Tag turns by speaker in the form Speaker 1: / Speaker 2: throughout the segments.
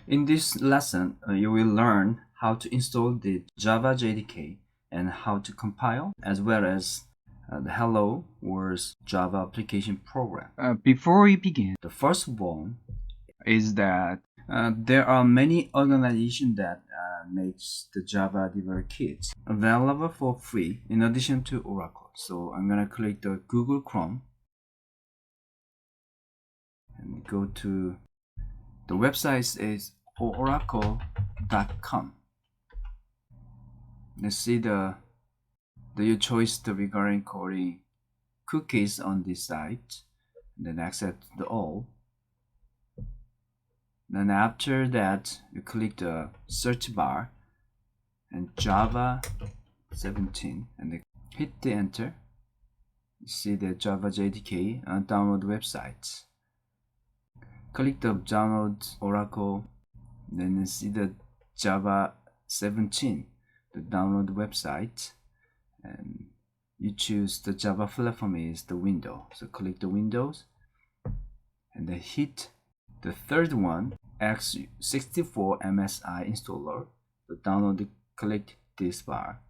Speaker 1: In this lesson, you will learn how to install the Java JDK and how to compile, as well as the Hello World Java application program.
Speaker 2: Before we begin,
Speaker 1: The first one
Speaker 2: is that
Speaker 1: there are many organizations that makes the Java developer kits available for free in addition to Oracle. So I'm gonna click the Google Chrome and go to the website is oracle.com. Let's see you choose the regarding coding cookies on this site, and then accept the all. Then after that, you click the search bar and Java 17 and then hit the enter. You see the Java JDK download website. Click the download Oracle, then you see the Java 17, the download website, and you choose the Java platform is the window. So click the Windows and then hit the third one, x64 MSI installer. So download, click this bar.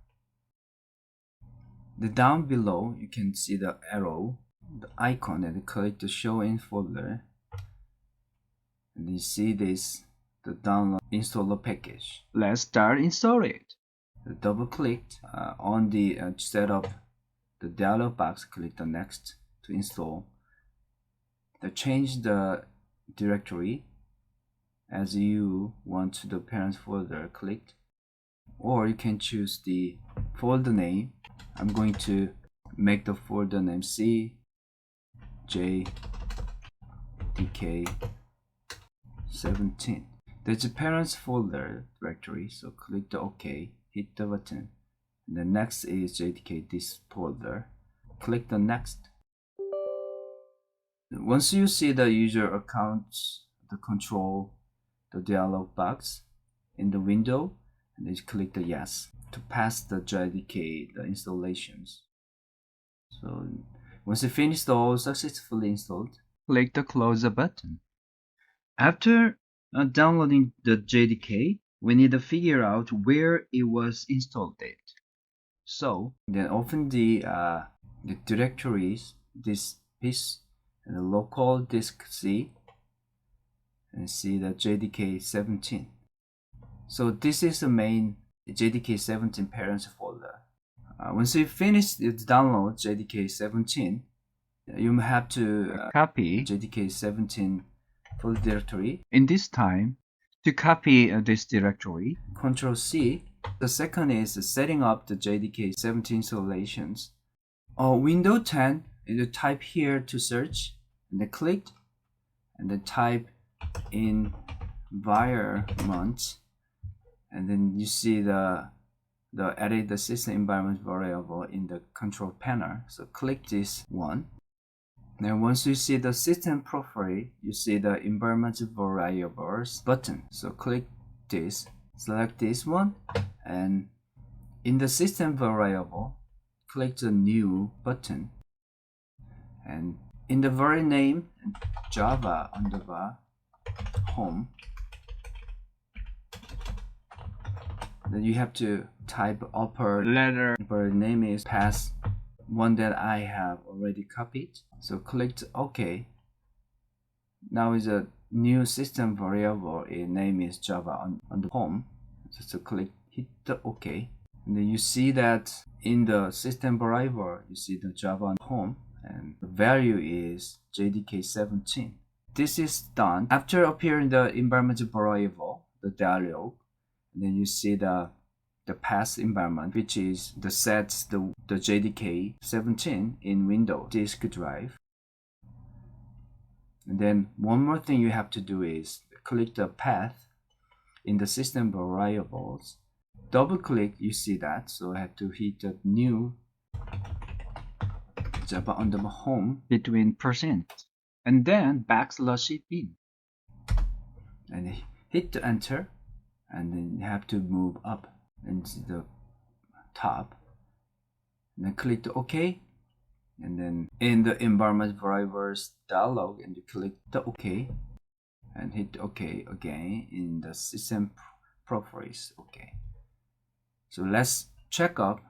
Speaker 1: The down below you can see the arrow, the icon, and click the show in folder. And you see this, the download installer package.
Speaker 2: Let's start install it.
Speaker 1: Double click on the setup, the dialog box, click the next to install. Change the directory as you want to the parent folder, click, or you can choose the folder name. I'm going to make the folder name JDK 17. There's a parents folder directory, so click the OK, hit the button. And the next is JDK this folder. Click the next. Once you see the user account, the control, the dialog box in the window, and then you click the yes to pass the JDK, the installations. So once you finish all successfully installed,
Speaker 2: click the close button. After downloading the JDK, we need to figure out where it was installed at. So
Speaker 1: then open the directories, this piece, and the local disk C, and see the JDK 17. So this is the main JDK 17 parents folder. Once you finish the download JDK 17, you have to
Speaker 2: copy
Speaker 1: JDK 17 folder directory.
Speaker 2: In this time, to copy this directory,
Speaker 1: Control C. The second is setting up the JDK 17 installations. Window 10, you type here to search, and then click, and then type environment, and then you see the edit the system environment variable in the control panel. So click this one. Then once you see the system profile, you see the environment variables button. So click this, select this one, and in the system variable, click the new button. And in the very name, Java underbar home, then you have to type upper letter, but name is pass one that I have already copied. So click OK. Now is a new system variable. Its name is Java on the home. So click, hit the OK. And then you see that in the system variable, you see the Java on home, and the value is JDK 17. This is done after appearing the environment variable, the dialog. And then you see the path environment, which is the sets the JDK 17 in Windows disk drive. And then one more thing you have to do is click the path in the system variables. Double click, you see that. So I have to hit the new Java underbar home
Speaker 2: between percent and then backslash bin.
Speaker 1: And hit the enter, and then you have to move up into the top, and then click the OK, and then in the environment variables dialog, and you click the OK, and hit OK again in the system properties. Okay, so let's check up.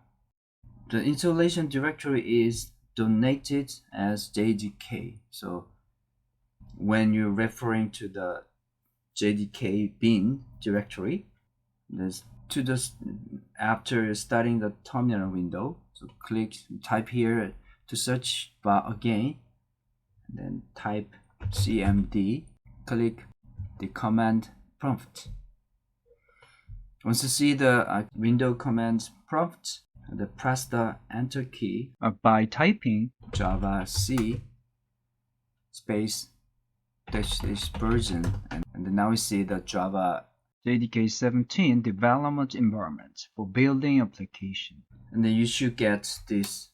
Speaker 1: The installation directory is donated as JDK. So when you're referring to the JDK bin directory, after starting the terminal window, so type here to search bar again, and then type cmd, click the command prompt. Once you see the window command prompt, press the enter key
Speaker 2: by typing
Speaker 1: java c space dash version, and now we see the Java
Speaker 2: JDK 17 development environment for building application.
Speaker 1: And then you should get this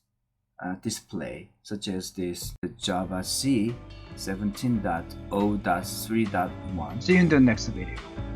Speaker 1: display, such as this, the Java C 17.0.3.1.
Speaker 2: See you in the next video.